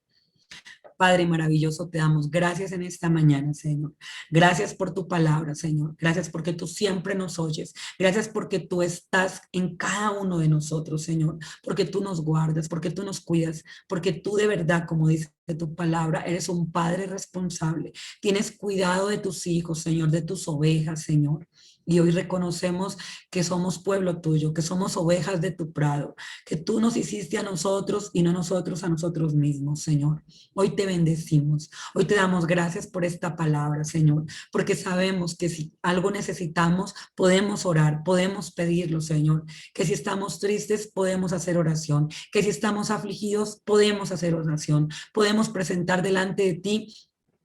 Padre maravilloso, te damos gracias en esta mañana, Señor. Gracias por tu palabra, Señor. Gracias porque tú siempre nos oyes. Gracias porque tú estás en cada uno de nosotros, Señor. Porque tú nos guardas, porque tú nos cuidas, porque tú de verdad, como dice tu palabra, eres un padre responsable. Tienes cuidado de tus hijos, Señor, de tus ovejas, Señor. Y hoy reconocemos que somos pueblo tuyo, que somos ovejas de tu prado, que tú nos hiciste a nosotros y no nosotros a nosotros mismos, Señor. Hoy te bendecimos, hoy te damos gracias por esta palabra, Señor, porque sabemos que si algo necesitamos, podemos orar, podemos pedirlo, Señor, que si estamos tristes, podemos hacer oración, que si estamos afligidos, podemos hacer oración, podemos presentar delante de ti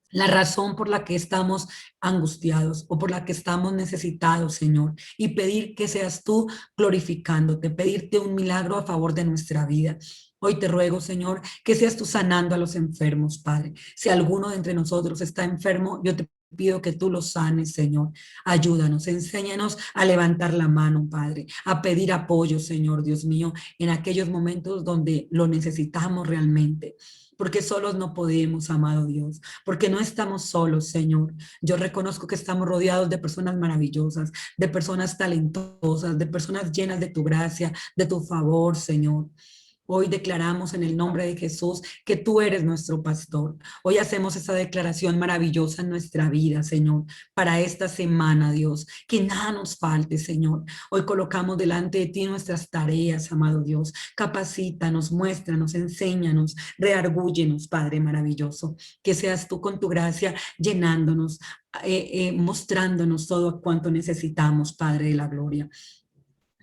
la razón por la que estamos angustiados o por la que estamos necesitados, Señor, y pedir que seas tú glorificándote, pedirte un milagro a favor de nuestra vida. Hoy te ruego, Señor, que seas tú sanando a los enfermos, Padre. Si alguno de entre nosotros está enfermo, yo te pido que tú lo sanes, Señor. Ayúdanos, enséñanos a levantar la mano, Padre, a pedir apoyo, Señor, Dios mío, en aquellos momentos donde lo necesitamos realmente. Porque solos no podemos, amado Dios, porque no estamos solos, Señor. Yo reconozco que estamos rodeados de personas maravillosas, de personas talentosas, de personas llenas de tu gracia, de tu favor, Señor. Hoy declaramos en el nombre de Jesús que tú eres nuestro pastor. Hoy hacemos esa declaración maravillosa en nuestra vida, Señor, para esta semana, Dios. Que nada nos falte, Señor. Hoy colocamos delante de ti nuestras tareas, amado Dios. Capacítanos, muéstranos, enséñanos, reargúyenos, Padre maravilloso. Que seas tú con tu gracia llenándonos, mostrándonos todo cuanto necesitamos, Padre de la gloria.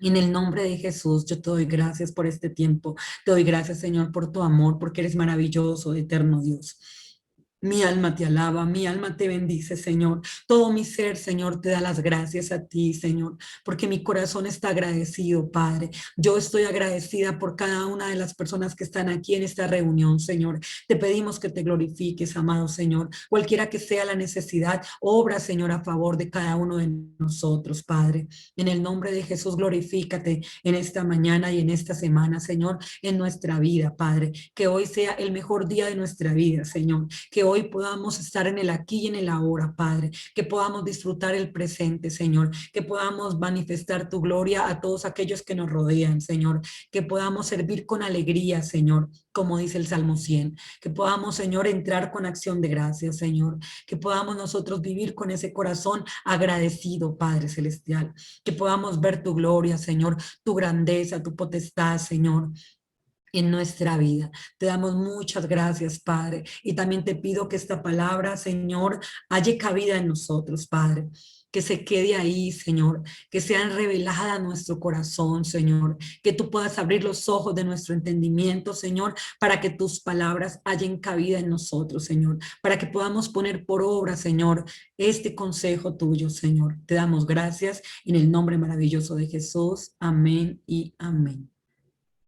En el nombre de Jesús, yo te doy gracias por este tiempo. Te doy gracias, Señor, por tu amor, porque eres maravilloso, eterno Dios. Mi alma te alaba, mi alma te bendice, Señor. Todo mi ser, Señor, te da las gracias a ti, Señor, porque mi corazón está agradecido, Padre. Yo estoy agradecida por cada una de las personas que están aquí en esta reunión, Señor. Te pedimos que te glorifiques, amado Señor. Cualquiera que sea la necesidad, obra, Señor, a favor de cada uno de nosotros, Padre. En el nombre de Jesús, glorifícate en esta mañana y en esta semana, Señor, en nuestra vida, Padre. Que hoy sea el mejor día de nuestra vida, Señor. Que hoy podamos estar en el aquí y en el ahora, Padre, que podamos disfrutar el presente, Señor, que podamos manifestar tu gloria a todos aquellos que nos rodean, Señor, que podamos servir con alegría, Señor, como dice el Salmo 100, que podamos, Señor, entrar con acción de gracias, Señor, que podamos nosotros vivir con ese corazón agradecido, Padre Celestial, que podamos ver tu gloria, Señor, tu grandeza, tu potestad, Señor, en nuestra vida. Te damos muchas gracias, Padre. Y también te pido que esta palabra, Señor, halle cabida en nosotros, Padre. Que se quede ahí, Señor, que sea revelada a nuestro corazón, Señor, que tú puedas abrir los ojos de nuestro entendimiento, Señor, para que tus palabras hallen cabida en nosotros, Señor, para que podamos poner por obra, Señor, este consejo tuyo, Señor. Te damos gracias en el nombre maravilloso de Jesús. Amén y amén.